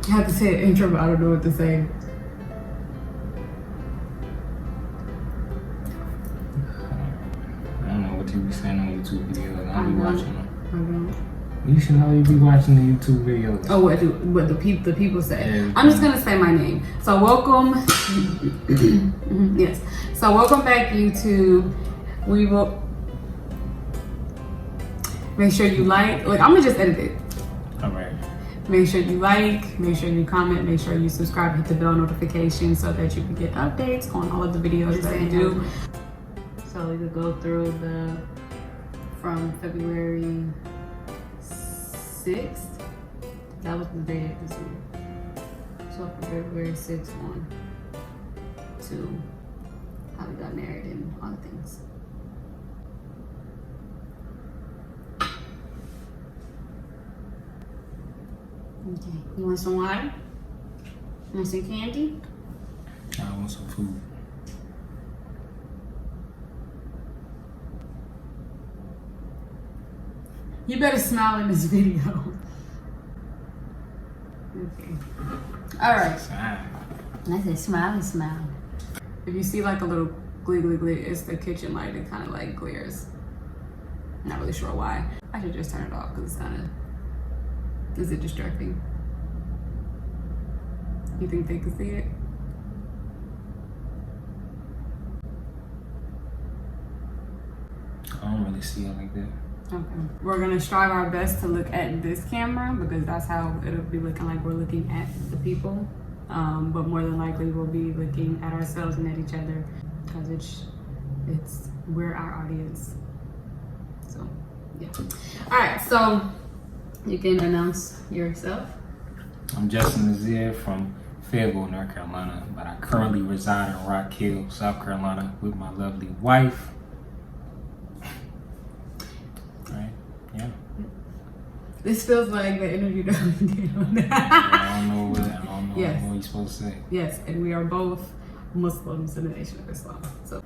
I have to say an intro, but I don't know what to say. I don't know what you be saying on YouTube videos. I don't be watching them. I don't. You should always be watching the YouTube videos. Oh, what the people say. Yeah, I'm just gonna say my name. So welcome. Yes. So welcome back, YouTube. We will make sure you like. Like, I'm gonna just edit it. All right. Make sure you like, make sure you comment, make sure you subscribe, hit the bell notification so that you can get updates on all of the videos that we do. So we could go through from February 6th. That was the day of this one. So from February 6th on to how we got married and all the things. Okay, you want some water? You want some candy? I want some food. You better smile in this video. Okay. All right. I said smile. If you see like a little glee, it's the kitchen light. It kind of like glares. Not really sure why. I should just turn it off because it's kind of. Is it distracting? You think they can see it? I don't really see it like that. Okay. We're gonna strive our best to look at this camera because that's how it'll be looking like we're looking at the people. But more than likely we'll be looking at ourselves and at each other because we're our audience. So yeah. All right, so you can announce yourself. I'm Justin Nazeer from Fayetteville, North Carolina, but I currently reside in Rock Hill, South Carolina with my lovely wife. Right? Yeah. This feels like the interview that we did on that. I don't know what Yes. you're supposed to say. Yes, and we are both Muslims in the Nation of Islam. So,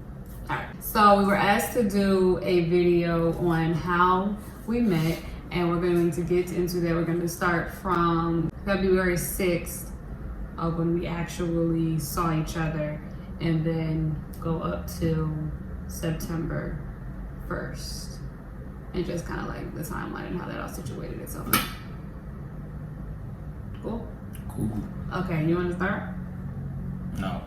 all right. So we were asked to do a video on how we met, and we're going to get into that. We're going to start from February 6th of when we actually saw each other, and then go up to September 1st. And just kind of like the timeline and how that all situated itself. Cool? Cool. Okay, you want to start? No.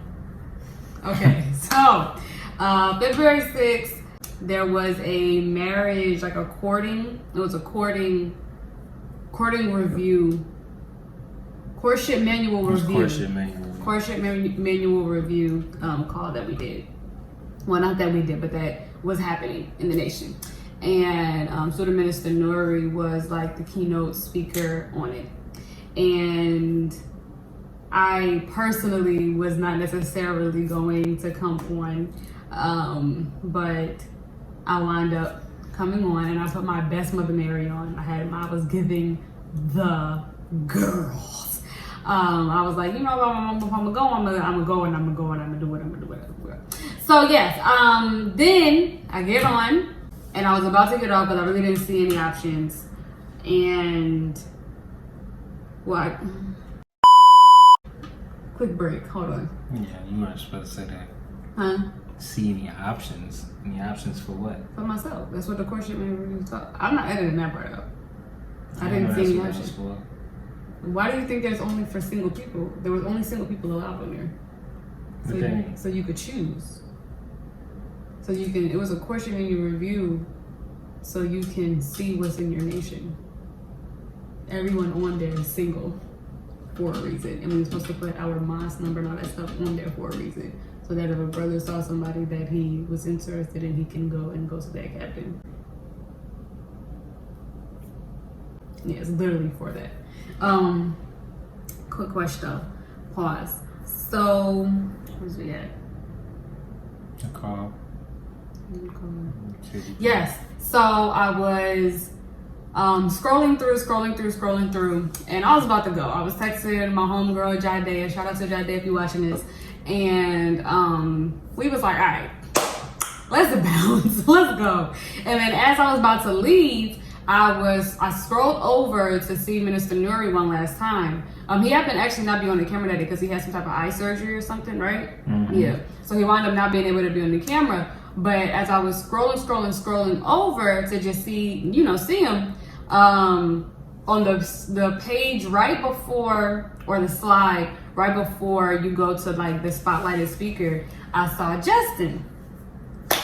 Okay, so February 6th, there was a marriage, like a courting. It was a courting review. Courtship manual review. Courtship manual review call that we did. Well, not that we did, but that was happening in the nation. And Student Minister Nuri was like the keynote speaker on it. And I personally was not necessarily going to come on, but I wound up coming on, and I put my best Mother Mary on. I was giving the girls. I was like, you know, if I'm gonna go, I'm gonna go, and I'm gonna do it. So yes, then I get on, and I was about to get off, but I really didn't see any options. And what? Quick break, hold on. Yeah, you weren't supposed to say that. Huh? See any options? Any options for what? For myself. That's what the courtship manual was talking. I'm not editing that part out. I didn't see any options. Why do you think there's only for single people? There was only single people allowed on there. So you could choose. So you can, it was a courtship manual review so you can see what's in your nation. Everyone on there is single for a reason. And we were supposed to put our mosque number and all that stuff on there for a reason. So that if a brother saw somebody that he was interested in, he can go to that captain. Yeah, it's literally for that. Quick question though. Pause. So, where's we at? A call. Yes. So I was scrolling through, and I was about to go. I was texting my homegirl Jade. Shout out to Jade if you're watching this. And we was like, all right, let's bounce, let's go. And then as I was about to leave, I scrolled over to see Minister Nuri one last time, He happened to actually not be on the camera that day because he had some type of eye surgery or something, right? Mm-hmm. Yeah. So he wound up not being able to be on the camera. But as I was scrolling over to just see him, on the page right before, or the slide right before you go to like the spotlighted speaker, I saw Justin.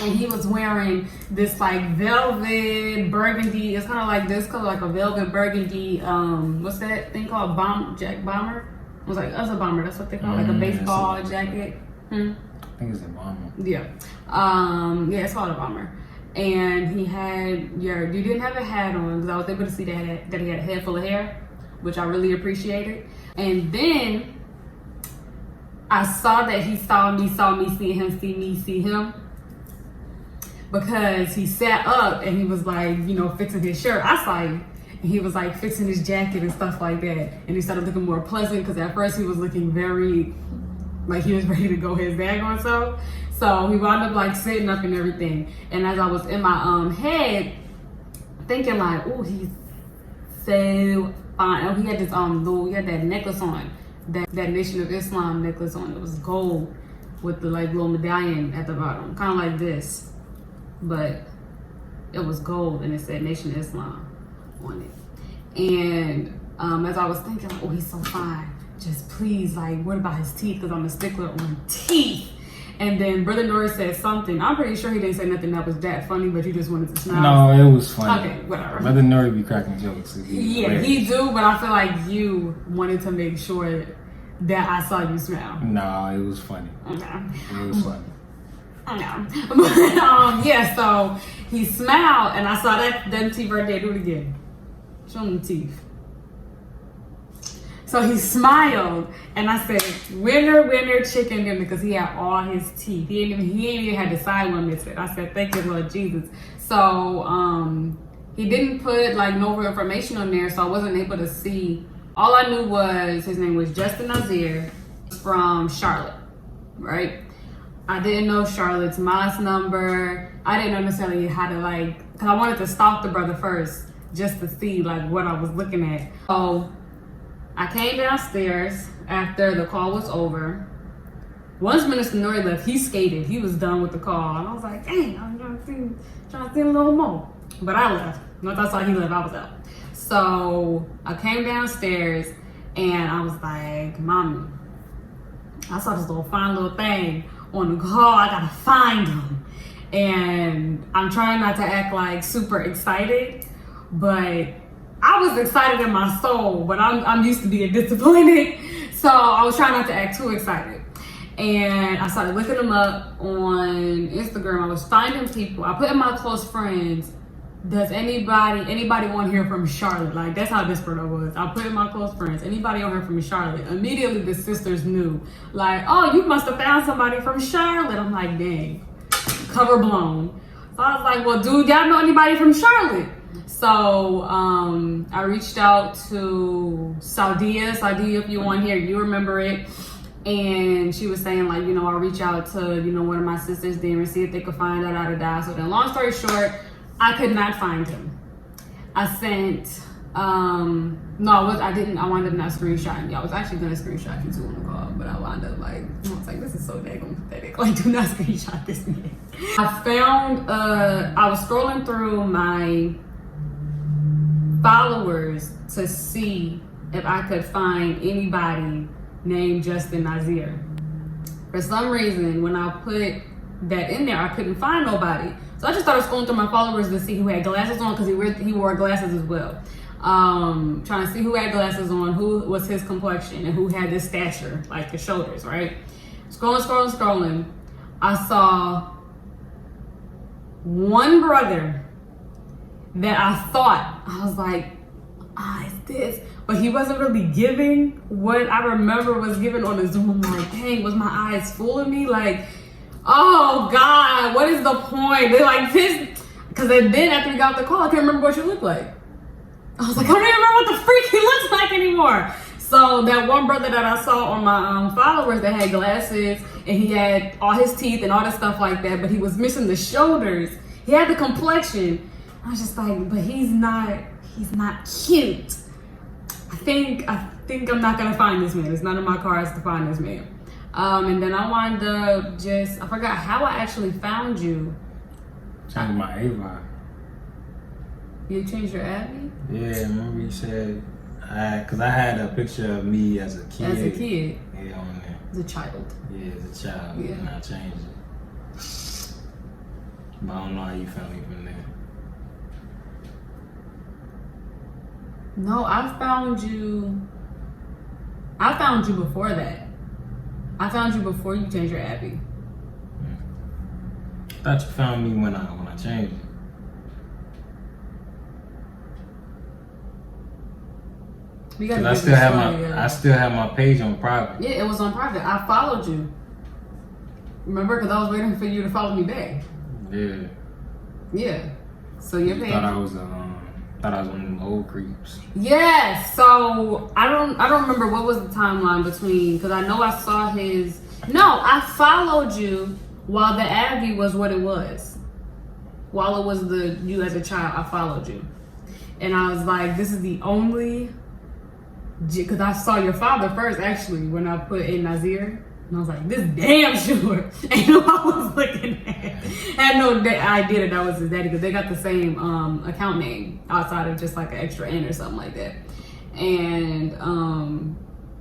And he was wearing this like velvet burgundy. It's kind of like this color, like a velvet burgundy. What's that thing called? Bomber. It was like, that's a bomber. That's what they call it, like a baseball jacket. I think it's a bomber. Yeah. Yeah, it's called a bomber. And he had you didn't have a hat on because I was able to see that he had a head full of hair, which I really appreciated. And then I saw that he saw me, see him, see me, see him. Because he sat up and he was like, fixing his shirt. I saw him. And he was like fixing his jacket and stuff like that. And he started looking more pleasant because at first he was looking very, like he was ready to go his daggone self. So he wound up like sitting up and everything. And as I was in my head, thinking like, oh, he's so fine. Oh, he had this he had that necklace on. That Nation of Islam necklace on. It was gold with the like little medallion at the bottom. Kind of like this. But it was gold and it said Nation of Islam on it. And as I was thinking, like, oh, he's so fine. Just please, like, what about his teeth? Because I'm a stickler on teeth. And then Brother Nori said something. I'm pretty sure he didn't say nothing that was that funny, but you just wanted to smile. No, it was funny. Okay, whatever. Brother Nori be cracking jokes. He do, but I feel like you wanted to make sure that I saw you smile. No, it was funny. Okay. It was funny. I know. Yeah, so he smiled and I saw them teeth right there. Do it again. Show them the teeth. So he smiled and I said, winner, chicken dinner, because he had all his teeth. He ain't even had the side one missing. I said, thank you, Lord Jesus. So he didn't put like no real information on there, so I wasn't able to see. All I knew was his name was Justin Nazeer from Charlotte, right? I didn't know Charlotte's Moss number. I didn't know necessarily how to because I wanted to stalk the brother first just to see like what I was looking at. So I came downstairs after the call was over. Once Minister Nori left, he skated. He was done with the call. And I was like, dang, I'm trying to see a little more. But I left. Once I saw he left, I was out. So I came downstairs and I was like, Mommy, I saw this fine little thing on the call. I gotta find him. And I'm trying not to act like super excited, but I was excited in my soul, but I'm used to being disappointed. So I was trying not to act too excited. And I started looking them up on Instagram. I was finding people. I put in my close friends, does anybody want to hear from Charlotte? Like, that's how desperate I was. I put in my close friends, anybody want to hear from Charlotte? Immediately the sisters knew. Like, oh, you must have found somebody from Charlotte. I'm like, dang, cover blown. So I was like, well, dude, y'all know anybody from Charlotte? So I reached out to Saudia, if you want to hear, you remember it. And she was saying like, I'll reach out to, one of my sisters there and see if they could find out how to die. So then long story short, I could not find him. I sent, I didn't. I wound up not screenshotting you. I was actually going to screenshot you too on the call, but I wound up I was like, this is so daggone pathetic. Like, do not screenshot this man. I found, I was scrolling through my followers to see if I could find anybody named Justin Nazeer. For some reason, when I put that in there, I couldn't find nobody. So I just started scrolling through my followers to see who had glasses on, because he wore glasses as well. Trying to see who had glasses on, who was his complexion, and who had this stature, like his shoulders, right? Scrolling. I saw one brother that I thought, I was like, it's this. But he wasn't really giving what I remember was given on the Zoom. I'm like, dang, was my eyes fooling me? Like, oh God, what is the point? They're like this, because then after we got the call, I can't remember what she looked like. I was like, I don't even remember what the freak he looks like anymore. So that one brother that I saw on my followers that had glasses and he had all his teeth and all this stuff like that, but he was missing the shoulders. He had the complexion. I was just like, but he's not cute. I think I'm not gonna find this man. It's none of my cards to find this man. And then I wound up I forgot how I actually found you. Changed my Ava. You changed your Abby? Yeah, remember you said, because I had a picture of me as a kid. As a kid? Yeah, on there. As a child. Yeah, as a child. Yeah. And I changed it. But I don't know how you found me from there. No, I found you before that. I found you before you changed your Abby. I thought you found me when I changed it. Cause I still have my page on private. Yeah, it was on private. I followed you. Remember, because I was waiting for you to follow me back. Yeah. Yeah. So your page. Thought I was one of them old creeps. Yeah. So I don't remember what was the timeline between, because I know I saw his. No, I followed you while the Abby was what it was. While it was you as a child, I followed you, and I was like, this is the only. Because I saw your father first, actually, when I put in Nazeer. And I was like, this damn sure ain't who I was looking at. I had no idea that was his daddy, because they got the same account name outside of just like an extra N or something like that. And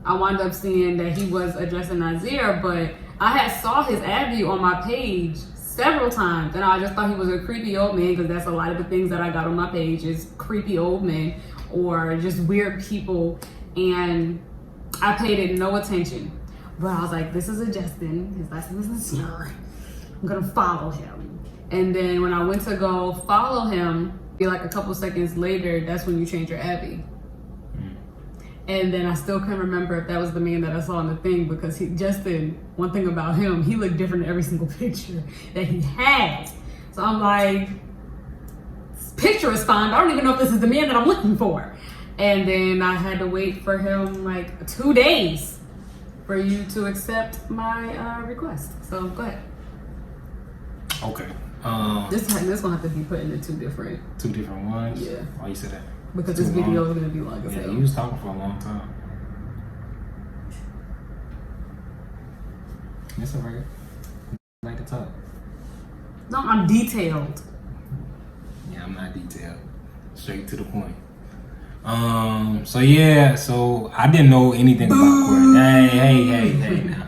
I wound up seeing that he was addressing Nazeer, but I had saw his Abby on my page several times, and I just thought he was a creepy old man, because that's a lot of the things that I got on my page is creepy old men or just weird people. And I paid it no attention. But I was like, this is a Justin. His last name is Nazeer. I'm gonna follow him. And then when I went to go follow him, like a couple seconds later, that's when you changed your Abby. And then I still couldn't remember if that was the man that I saw in the thing, because Justin, one thing about him, he looked different in every single picture that he had. So I'm like, this picture is fine, but I don't even know if this is the man that I'm looking for. And then I had to wait for him like 2 days for you to accept my request. So go ahead. Okay. This gonna have to be put into two different ones? Yeah. Why you said that? Because this video is gonna be long as hell. hell. You was talking for a long time. It's alright. I like to talk. No, I'm detailed. Yeah, I'm not detailed. Straight to the point. So I didn't know anything about Court. Hey now.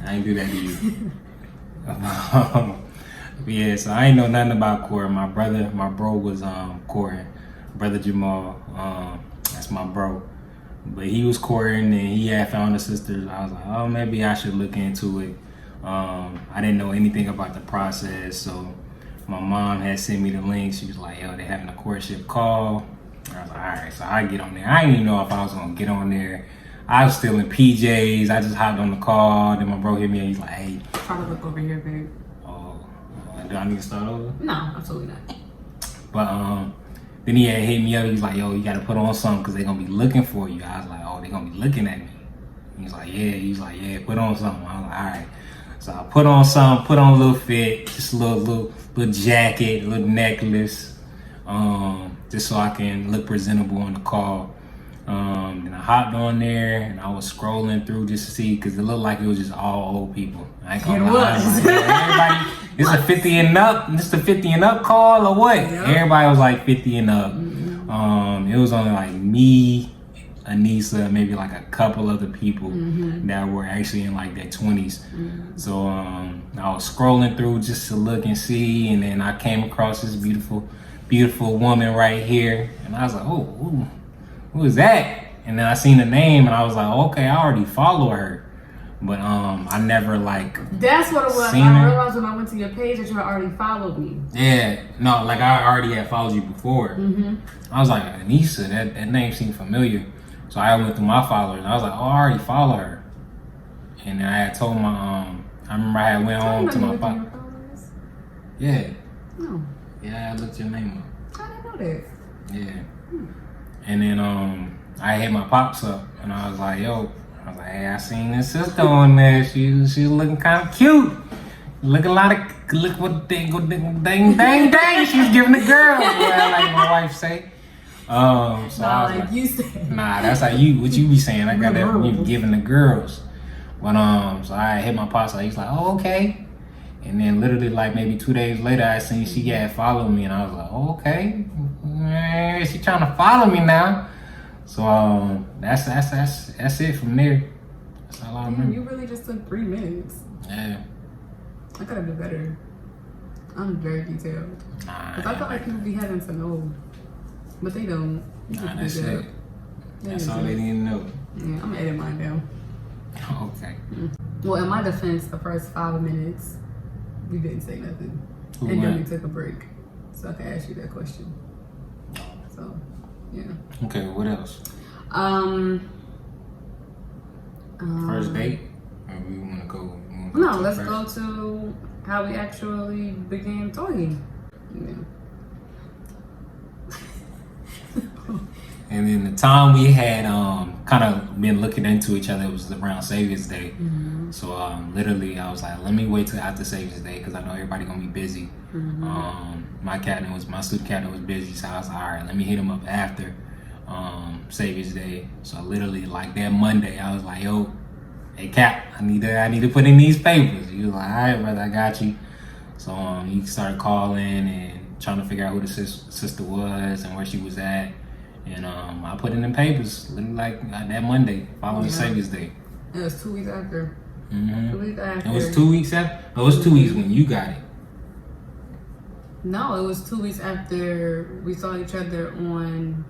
I ain't do that to you. Yeah, so I ain't know nothing about Court. My bro was courting. Brother Jamal, that's my bro. But he was courting and he had found a sister. I was like, oh, maybe I should look into it. I didn't know anything about the process, so my mom had sent me the link. She was like, yo, they having a courtship call. I was like, all right, so I get on there. I didn't even know if I was gonna get on there. I was still in PJs. I just hopped on the call. Then my bro hit me and he's like, hey. Try to look over here, babe. Oh, do I need to start over? No, absolutely not. But then he had hit me up. He's like, yo, you gotta put on something because they're gonna be looking for you. I was like, oh, they're gonna be looking at me. He's like, yeah, put on something. I was like, all right. So I put on something, put on a little fit, just a little jacket, a little necklace, just so I can look presentable on the call. Then I hopped on there and I was scrolling through just to see, because it looked like it was just all old people. I ain't gonna lie. Everybody, it's a 50 and up. This the 50 and up call or what? Yep. Everybody was like 50 and up. Mm-hmm. It was only like me, Anissa, maybe like a couple other people that were actually in like their 20s. Mm-hmm. So I was scrolling through just to look and see, and then I came across this beautiful woman right here, and I was like, oh, who is that? And then I seen the name, and I was like, okay, I already follow her, but I never like. That's what it was. I realized when I went to your page that you had already followed me. Yeah, no, like I already had followed you before. Mm-hmm. I was like, Anissa, that name seemed familiar. So I went through my followers, and I was like, oh, I already follow her. And then I had told my, I remember I had went home to my pop. Yeah. No. Yeah, I looked your name up. I didn't know that. Yeah. And then I hit my pops up, and I was like, hey, I seen this sister on there. She was looking kind of cute. Look what dang. She was giving the girl, like my wife say. So nah, I was like you said. nah, that's what you be saying. I got that you giving the girls. But so I hit my pops. He's like, oh, okay. And then literally like maybe 2 days later, I seen she had followed me, and I was like, oh, okay, man, she trying to follow me now. So that's it from there. That's all I remember. You really just took 3 minutes. Yeah. I gotta do better. I'm very detailed. Nah. Cause I feel like people be having to know, but they don't. Nah, that's it. That's all they need to know. Yeah, I'm gonna edit mine down. Okay. Well, in my defense, the first 5 minutes, we didn't say nothing. And then we took a break. So I can ask you that question. So, yeah. Okay, what else? First date? Or we want to go? No, let's go to how we actually began talking. Yeah. And then the time we had kind of been looking into each other, it was around Savior's Day. Mm-hmm. So literally I was like, let me wait till after Savior's Day because I know everybody gonna be busy. Mm-hmm. My student captain was busy, so I was like, all right, let me hit him up after Savior's Day. So literally like that Monday, I was like, yo, hey Cap, I need to put in these papers. He was like, all right, brother, I got you. So he started calling and trying to figure out who the sister was and where she was at. And I put in the papers literally like that Monday following Savior's Day. It was 2 weeks after. Mm-hmm. 2 weeks after. It was 2 weeks after? No, it was 2 weeks when you got it. No, it was 2 weeks after we saw each other on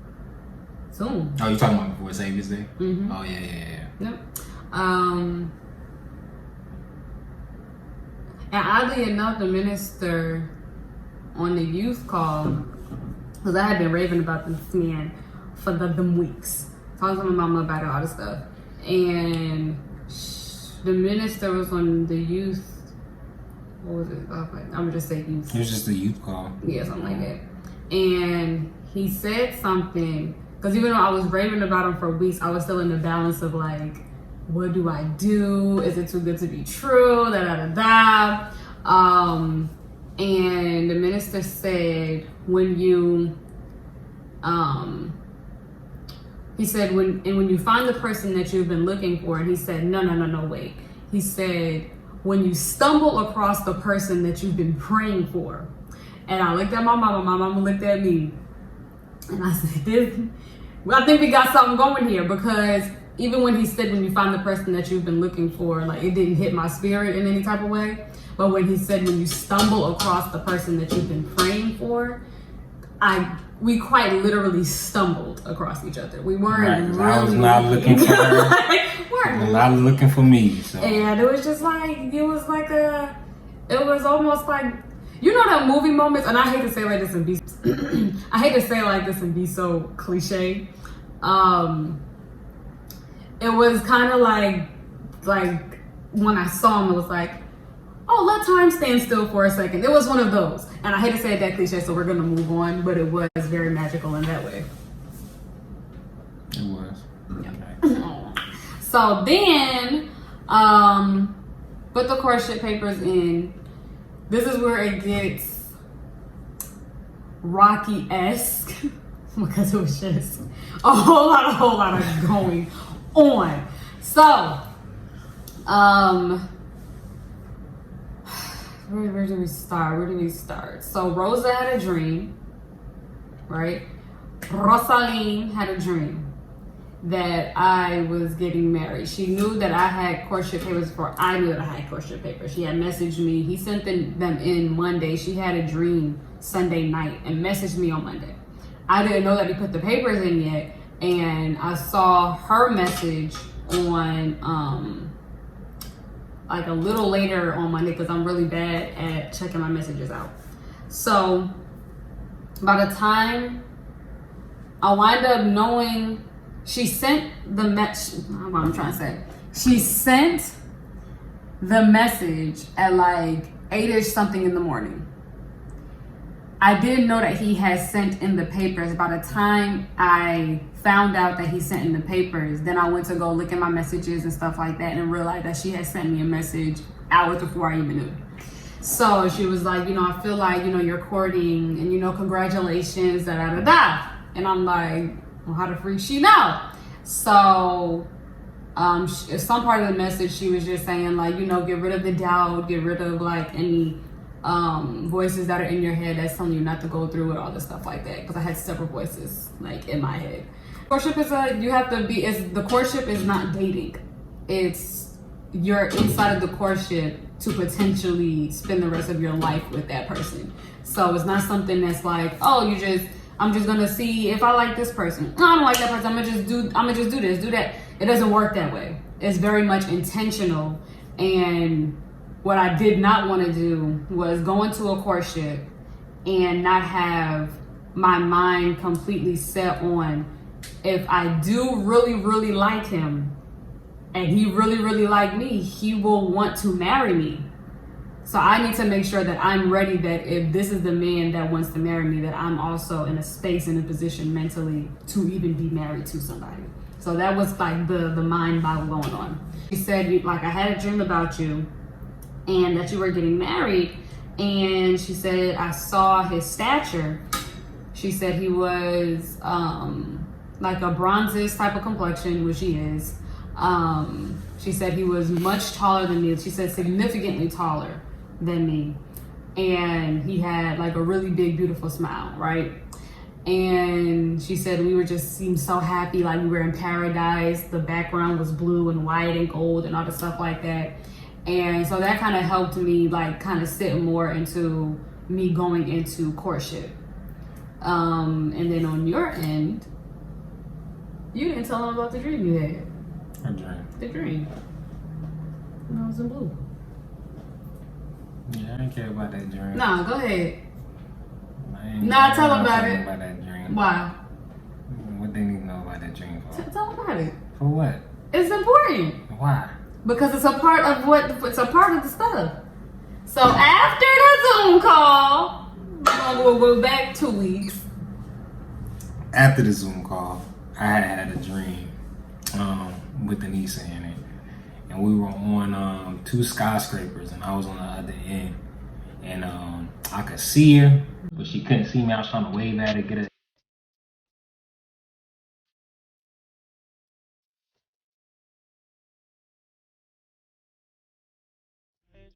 Zoom. Oh, you talking about before Savior's Day? Mm-hmm. Oh, yeah. Yep. And oddly enough, the minister on the youth call, because I had been raving about this man for them weeks, talking to my mama about all this stuff, and the minister was on the youth. What was it? I'm gonna just say youth. It was just a youth call. Yeah, something like that. And he said something, because even though I was raving about him for weeks, I was still in the balance of like, what do I do? Is it too good to be true? Da. And the minister said, when you when you find the person that you've been looking for, and he said, no, wait. He said, when you stumble across the person that you've been praying for. And I looked at my mama looked at me, and I said, I think we got something going here, because even when he said, when you find the person that you've been looking for, like it didn't hit my spirit in any type of way. But when he said, when you stumble across the person that you've been praying for, we quite literally stumbled across each other. We weren't really. I was not looking for her. Not looking for me. So. And it was just like, it was almost like, you know, that movie moments, and I hate to say like this and be, I hate to say like this and be so cliche. It was kind of like when I saw him, it was like, oh, let time stand still for a second. It was one of those. And I hate to say that cliche, so we're going to move on, but it was very magical in that way. It was. Yeah. So then, put the courtship papers in. This is where it gets Rocky-esque, because it was just a whole lot of going on. So, where do we start? So Rosa had a dream, right? Rosaline had a dream that I was getting married. She knew that I had courtship papers before I knew that I had courtship papers. She had messaged me. He sent them in Monday. She had a dream Sunday night and messaged me on Monday. I didn't know that he put the papers in yet, and I saw her message on like a little later on Monday, because I'm really bad at checking my messages out. So by the time I wind up knowing, she sent the She sent the message at like 8-ish something in the morning. I didn't know that he had sent in the papers. By the time I found out that he sent in the papers, then I went to go look at my messages and stuff like that and realized that she had sent me a message hours before I even knew. So she was like, I feel like, you're courting and, congratulations, da. And I'm like, well, how the freak she know? So some part of the message, she was just saying like, you know, get rid of the doubt, get rid of like any voices that are in your head that's telling you not to go through with all this stuff like that. Because I had several voices like in my head. Courtship is the courtship is not dating. It's you're inside of the courtship to potentially spend the rest of your life with that person. So it's not something that's like, oh, I'm just gonna see if I like this person. No, I don't like that person. I'm gonna just do this, do that. It doesn't work that way. It's very much intentional. And what I did not want to do was go into a courtship and not have my mind completely set on, if I do really, really like him and he really, really like me, he will want to marry me. So I need to make sure that I'm ready, that if this is the man that wants to marry me, that I'm also in a space, in a position mentally to even be married to somebody. So that was like the mind battle going on. She said, like, I had a dream about you and that you were getting married. And she said, I saw his stature. She said he was like a bronzest type of complexion, which he is. She said he was much taller than me. She said significantly taller than me. And he had like a really big, beautiful smile, right? And she said we seemed so happy, like we were in paradise. The background was blue and white and gold and all the stuff like that. And so that kind of helped me like kind of sit more into me going into courtship. And then on your end, you didn't tell them about the dream you had. What dream? The dream. When I was in blue. Yeah, I didn't care about that dream. Nah, go ahead. Nah, tell them about it. it. About that dream. Why? What they need to know about that dream for? Tell them about it. For what? It's important. Why? Because it's a part of the stuff. So after the Zoom call, we'll go back 2 weeks. After the Zoom call, I had a dream with Anissa in it. And we were on 2 skyscrapers and I was on the other end. And I could see her, but she couldn't see me. I was trying to wave at her, get her